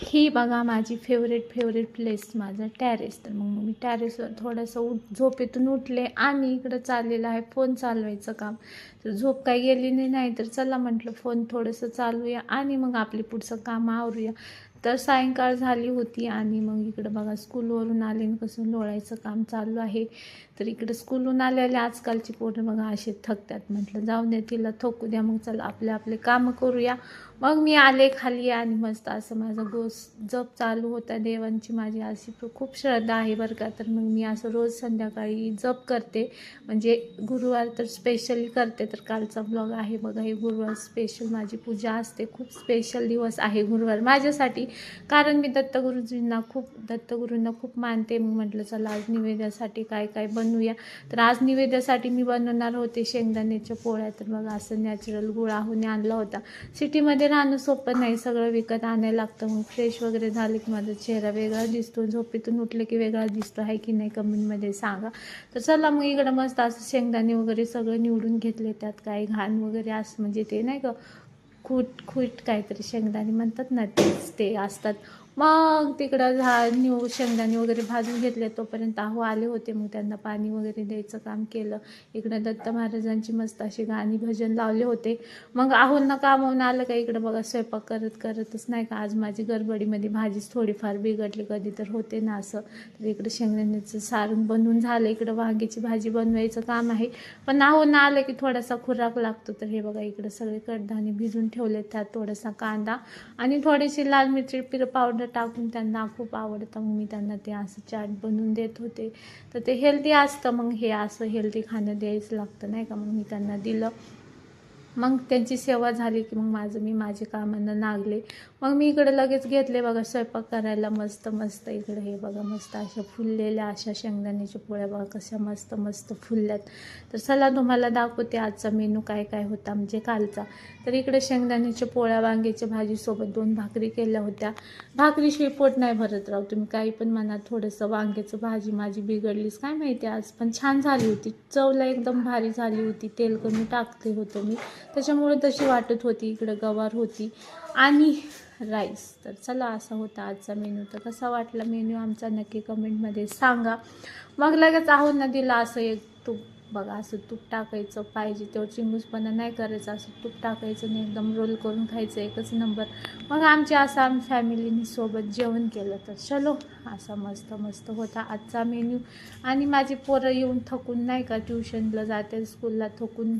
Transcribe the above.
ही बघा माझी favourite place, माझं टेरेस. तर मग मी टेरेसवर थोडंसं झोपेतून उठले आणि इकडं चाललेलं आहे फोन चालवायचं काम. तर झोप काही गेली नाही, तर चला म्हटलं फोन थोडंसं चालूया आणि मग आपली पुढचं काम आवरूया. तर सायंकाळ झाली होती आणि मग इकडं बघा स्कूलवरून आले आणि कसं लोळायचं काम चालू आहे. तर इकडं स्कूलहून आलेले आजकालची पोरं बघा असे थकतात. म्हटलं जाऊन द्या, तिला थकू द्या, मग चला आपले कामं करूया. मग मी आले खाली आणि मस्त असं माझं जप चालू होता. देवांची माझी अशी खूप श्रद्धा आहे बरं का. तर मग मी असं रोज संध्याकाळी जप करते, म्हणजे गुरुवार तर स्पेशली करते. तर कालचा ब्लॉग आहे बघा, हे गुरुवार स्पेशल माझी पूजा असते. खूप स्पेशल दिवस आहे गुरुवार माझ्यासाठी, कारण मी दत्तगुरूंना खूप मानते. मग म्हटलं चला आज निवेद्यासाठी काय काय बनवूया. तर आज निवेद्यासाठी मी बनवणार होते शेंगदाण्याच्या पोळ्या. तर बघा असं नॅचरल गुळ आहूने आणला होता. सिटीमध्ये राहणं सोपं नाही, सगळं विकत आणायला लागतं. मग फ्रेश वगैरे झालं की माझा चेहरा वेगळा दिसतो, झोपेतून उठले की वेगळा दिसतो, आहे की नाही कमेंटमध्ये सांगा. तर चला मग इकडं मस्त असं शेंगदाणे वगैरे सगळं निवडून घेतले. त्यात काही घाण वगैरे असं म्हणजे ते नाही का खूट काहीतरी शेंगदाणे म्हणतात ना, ते असतात. मग तिकडं शेंगदाणे वगैरे भाजून घेतले. तोपर्यंत आहो आले होते, मग त्यांना पाणी वगैरे द्यायचं काम केलं. इकडं दत्त महाराजांची मस्त अशी गाणी भजन लावले होते. मग आहोंना कामावून आलं का इकडं बघा स्वयंपाक करतच नाही का, आज माझी गडबडीमध्ये भाजीच थोडीफार बिघडली, कधी तर होते ना असं. तर इकडं शेंगदाण्याचं सारण बनवून झालं, इकडं वांग्याची भाजी बनवायचं काम आहे. पण आहोंना आलं की थोडासा खुराक लागतो. तर हे बघा इकडं सगळे कडधान्य भिजून ठेवले, त्यात थोडासा कांदा आणि थोडीशी लाल मिरची पावडर टाकून त्यांना खूप आवडतं. मग मी त्यांना ते असं चाट बनवून देत होते. तर ते हेल्दी असतं, मग हे असं हेल्दी खाणं द्यायचं लागतं नाही का. मग मी त्यांना दिलं. मग त्यांची सेवा झाली की मग मी माझे कामांना लागले. मग मी इकडे लगेच घेतले बघा स्वयंपाक करायला. मस्त इकडे हे बघा मस्त अशा फुललेल्या अशा शेंगदाण्याच्या पोळ्या बघा कशा मस्त फुलल्यात. तर चला तुम्हाला दाखवते आजचा मेनू काय काय होता, म्हणजे कालचा. तर इकडे शेंगदाण्याच्या पोळ्या वांग्याच्या भाजीसोबत 2 भाकरी केल्या होत्या. भाकरीशिवाय पोट नाही भरत राव, तुम्ही काही पण म्हणा. थोडंसं वांग्याचं भाजी माझी बिघडलीच काय माहिती आज, पण छान झाली होती, चवला एकदम भारी झाली होती. तेल कमी टाकते होतं मी, त्याच्यामुळे तशी वाटत होती. इकडं गवार होती आणि राईस. तर चला असा होता आजचा मेनू. तर कसा वाटला मेनू आमचा नक्की कमेंटमध्ये सांगा. मग लगेच आहोंना दिला असं एक तूप बघा, असं तूप टाकायचं, पाहिजे तेवढं चिंगूसपणा नाही करायचं, असं तूप टाकायचं आणि एकदम रोल करून खायचं, एकच नंबर. मग आमची फॅमिलीने सोबत जेवण केलं. तर चलो असा मस्त होता आजचा मेन्यू. आणि माझी पोरं येऊन थकून नाही का ट्युशनला जाते, स्कूलला थकून